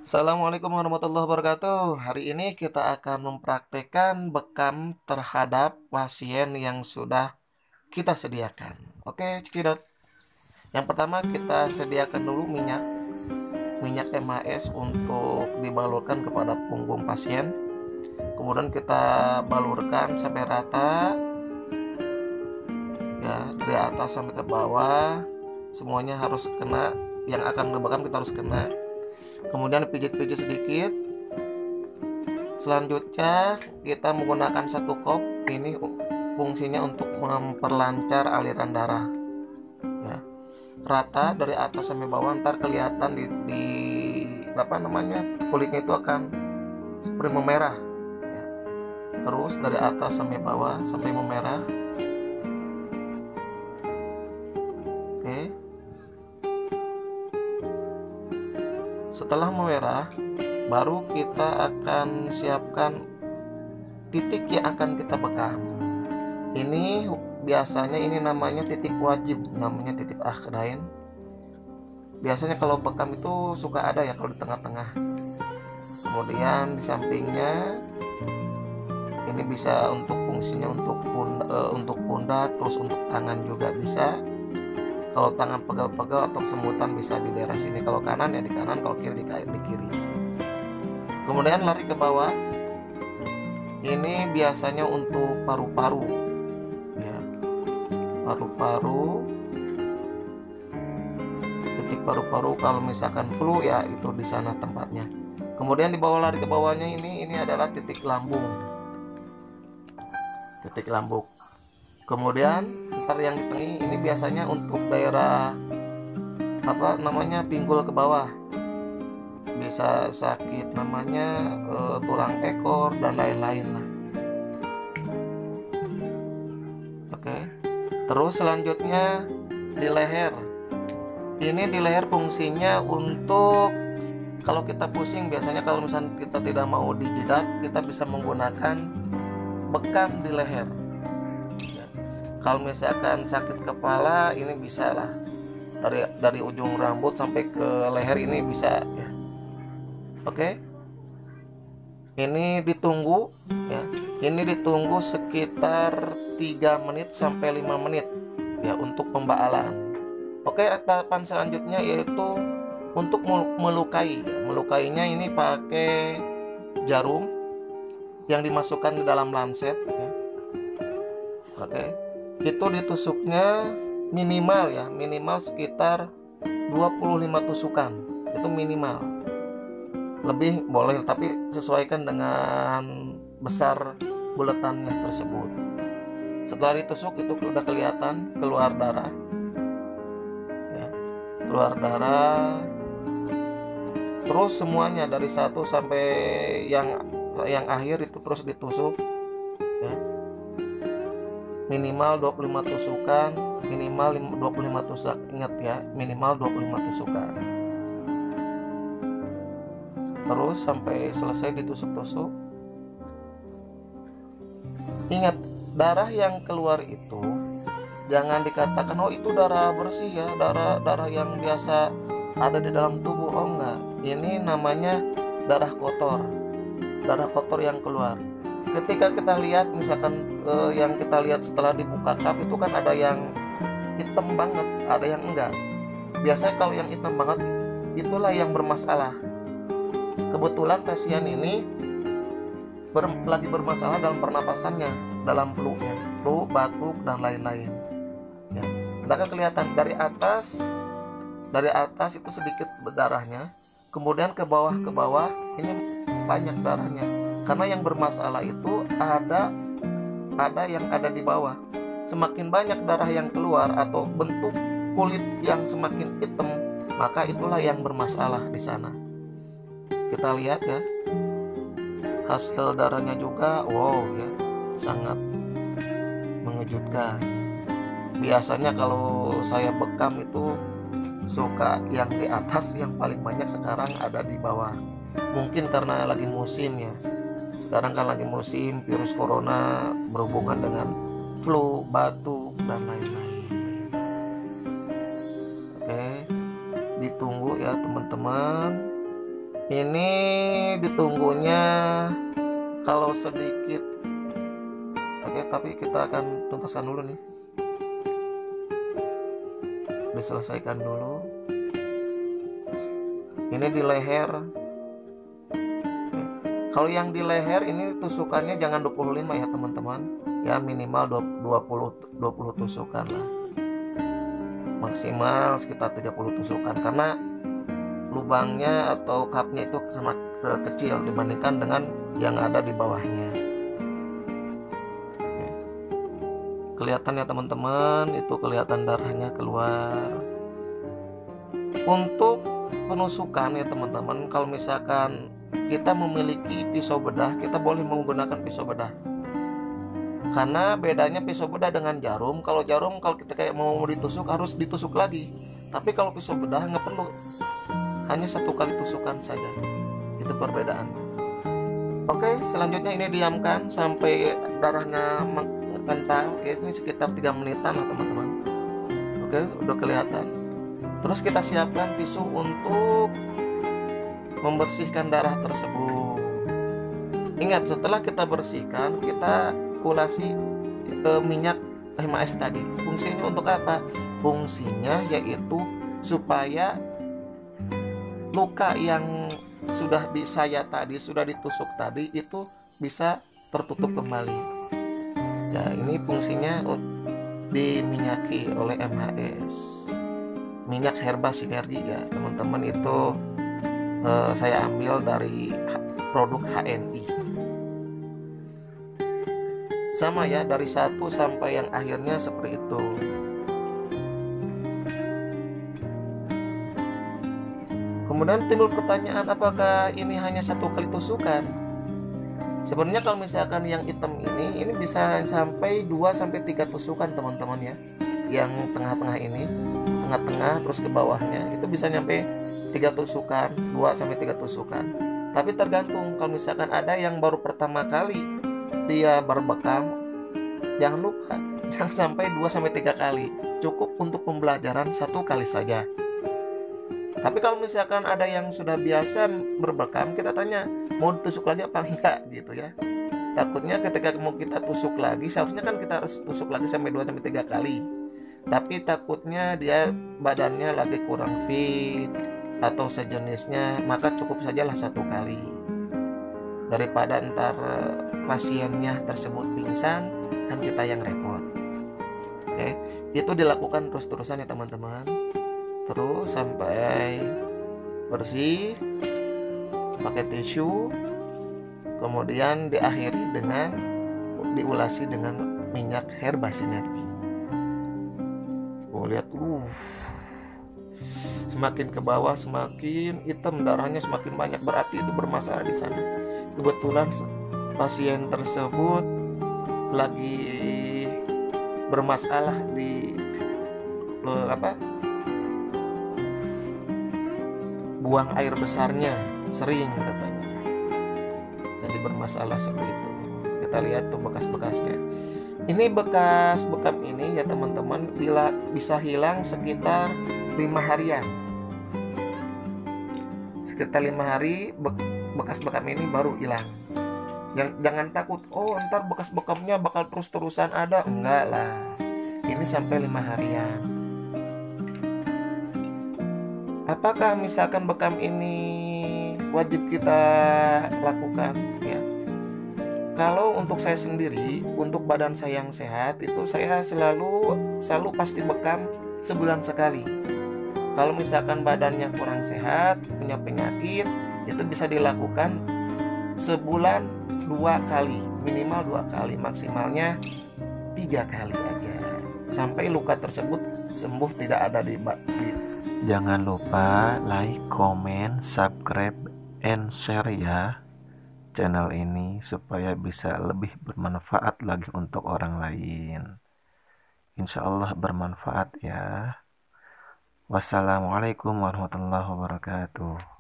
Assalamualaikum warahmatullahi wabarakatuh. Hari ini kita akan mempraktekkan bekam terhadap pasien yang sudah kita sediakan. Oke, cekidot. Yang pertama kita sediakan dulu minyak MHS untuk dibalurkan kepada punggung pasien. Kemudian kita balurkan sampai rata, ya, dari atas sampai ke bawah. Semuanya harus kena. Yang akan dibekam kita harus kena. Kemudian pijit-pijit sedikit. Selanjutnya kita menggunakan satu kop. Ini fungsinya untuk memperlancar aliran darah, ya. Rata dari atas sampai bawah, ntar kelihatan di kulitnya itu akan seperti memerah, ya. Terus dari atas sampai bawah sampai memerah. Oke. Setelah memerah, baru kita akan siapkan titik yang akan kita bekam. Ini biasanya namanya titik wajib, namanya titik akhdain. Biasanya kalau bekam itu suka ada ya kalau di tengah-tengah. Kemudian di sampingnya ini bisa untuk fungsinya untuk pundak, terus untuk tangan juga bisa. Kalau tangan pegel-pegel atau kesemutan bisa di daerah sini. Kalau kanan ya di kanan, kalau kiri di kiri. Kemudian lari ke bawah. Ini biasanya untuk paru-paru, ya. Paru-paru, titik paru-paru. Kalau misalkan flu ya itu di sana tempatnya. Kemudian di bawah, lari ke bawahnya ini adalah titik lambung. Titik lambung. Kemudian ntar yang di tengah ini biasanya untuk daerah pinggul ke bawah. Bisa sakit tulang ekor dan lain-lain lah. Oke. Terus selanjutnya di leher. Ini di leher fungsinya untuk kalau kita pusing, biasanya kalau misalnya kita tidak mau dijidat, kita bisa menggunakan bekam di leher. Kalau misalkan sakit kepala, ini bisa lah, dari ujung rambut sampai ke leher ini bisa, ya. Oke. Ini ditunggu, ya. Ini ditunggu sekitar 3 menit sampai 5 menit, ya, untuk pembaalan. Oke, tahapan selanjutnya yaitu untuk melukai. Melukainya ini pakai jarum yang dimasukkan ke dalam lancet, ya. Oke. Itu ditusuknya minimal sekitar 25 tusukan. Itu minimal. Lebih boleh, tapi sesuaikan dengan besar buletannya tersebut. Setelah ditusuk itu udah kelihatan keluar darah, ya. Keluar darah. Terus semuanya dari 1 sampai yang akhir itu terus ditusuk, ya. Minimal 25 tusukan, minimal 25 tusuk. Ingat ya, minimal 25 tusukan. Terus sampai selesai ditusuk-tusuk. Ingat, darah yang keluar itu jangan dikatakan oh itu darah bersih ya, darah yang biasa ada di dalam tubuh. Oh enggak, ini namanya darah kotor. Darah kotor yang keluar. Ketika kita lihat misalkan yang kita lihat setelah dibuka kap itu kan ada yang hitam banget, ada yang enggak. Biasanya kalau yang hitam banget itulah yang bermasalah. Kebetulan pasien ini lagi bermasalah dalam pernapasannya, dalam flu, batuk dan lain-lain, ya. Kita kan kelihatan dari atas itu sedikit darahnya, kemudian ke bawah ini banyak darahnya. Karena yang bermasalah itu ada yang ada di bawah. Semakin banyak darah yang keluar atau bentuk kulit yang semakin hitam, maka itulah yang bermasalah di sana. Kita lihat ya, hasil darahnya juga, wow ya, sangat mengejutkan. Biasanya kalau saya bekam itu suka yang di atas, yang paling banyak sekarang ada di bawah. Mungkin karena lagi musim ya. Sekarang kan lagi musim virus corona berhubungan dengan flu, batuk dan lain-lain. Oke, ditunggu ya teman-teman. Ini ditunggunya kalau sedikit. Oke, tapi kita akan tuntaskan dulu nih. Diselesaikan dulu. Ini di leher. Oke. Kalau yang di leher ini tusukannya jangan 25 ya teman-teman. Ya minimal 20 tusukan lah. Maksimal sekitar 30 tusukan karena lubangnya atau cupnya itu sangat kecil dibandingkan dengan yang ada di bawahnya. Oke. Kelihatan ya teman-teman, itu kelihatan darahnya keluar. Untuk penusukan ya teman-teman, kalau misalkan kita memiliki pisau bedah, kita boleh menggunakan pisau bedah. Karena bedanya pisau bedah dengan jarum, kalau kita kayak mau ditusuk harus ditusuk lagi. Tapi kalau pisau bedah nggak perlu, hanya 1 kali tusukan saja. Itu perbedaan. Oke, selanjutnya ini diamkan sampai darahnya mengental. Oke, ini sekitar 3 menitan lah teman-teman. Oke, udah kelihatan. Terus kita siapkan tisu untuk membersihkan darah tersebut. Ingat, setelah kita bersihkan, kita ulasi minyak MAS tadi. Fungsinya untuk apa? Fungsinya yaitu supaya luka yang sudah disayat tadi, sudah ditusuk tadi itu bisa tertutup kembali. Ya, ini fungsinya diminyaki oleh MHS. Minyak herba sinergi ya teman-teman, itu saya ambil dari produk HNI. Sama ya, dari 1 sampai yang akhirnya seperti itu. Kemudian timbul pertanyaan, apakah ini hanya 1 kali tusukan? Sebenarnya kalau misalkan yang hitam ini bisa sampai 2 sampai 3 tusukan teman-teman ya. Yang tengah-tengah ini, tengah-tengah terus ke bawahnya itu bisa nyampe 3 tusukan, 2 sampai 3 tusukan. Tapi tergantung, kalau misalkan ada yang baru pertama kali dia berbekam, jangan lupa jangan sampai 2 sampai 3 kali. Cukup untuk pembelajaran 1 kali saja. Tapi kalau misalkan ada yang sudah biasa berbekam, kita tanya mau ditusuk lagi apa enggak gitu ya. Takutnya ketika mau kita tusuk lagi, seharusnya kan kita harus tusuk lagi sampai 2 sampai 3 kali. Tapi takutnya dia badannya lagi kurang fit atau sejenisnya, maka cukup sajalah 1 kali. Daripada ntar pasiennya tersebut pingsan, kan kita yang repot. Oke, itu dilakukan terus-terusan ya teman-teman. Terus sampai bersih pakai tisu, kemudian diakhiri dengan diulasi dengan minyak herba sinergi. Lihat, semakin ke bawah semakin hitam darahnya, semakin banyak, berarti itu bermasalah di sana. Kebetulan pasien tersebut lagi bermasalah di buang air besarnya sering katanya, jadi bermasalah seperti itu. Kita lihat tuh bekas-bekasnya. Ini bekas bekam ini ya teman-teman bisa hilang sekitar 5 harian. Sekitar 5 hari bekas bekam ini baru hilang. Jangan takut, oh ntar bekas bekamnya bakal terus-terusan ada. Enggak lah, ini sampai 5 harian. Apakah misalkan bekam ini wajib kita lakukan ya? Kalau untuk saya sendiri, untuk badan saya yang sehat itu saya selalu pasti bekam sebulan sekali. Kalau misalkan badannya kurang sehat, punya penyakit, itu bisa dilakukan sebulan 2 kali, minimal 2 kali, maksimalnya 3 kali aja, sampai luka tersebut sembuh, tidak ada di. Jangan lupa like, comment, subscribe, and share ya channel ini supaya bisa lebih bermanfaat lagi untuk orang lain. Insya Allah bermanfaat ya. Wassalamualaikum warahmatullahi wabarakatuh.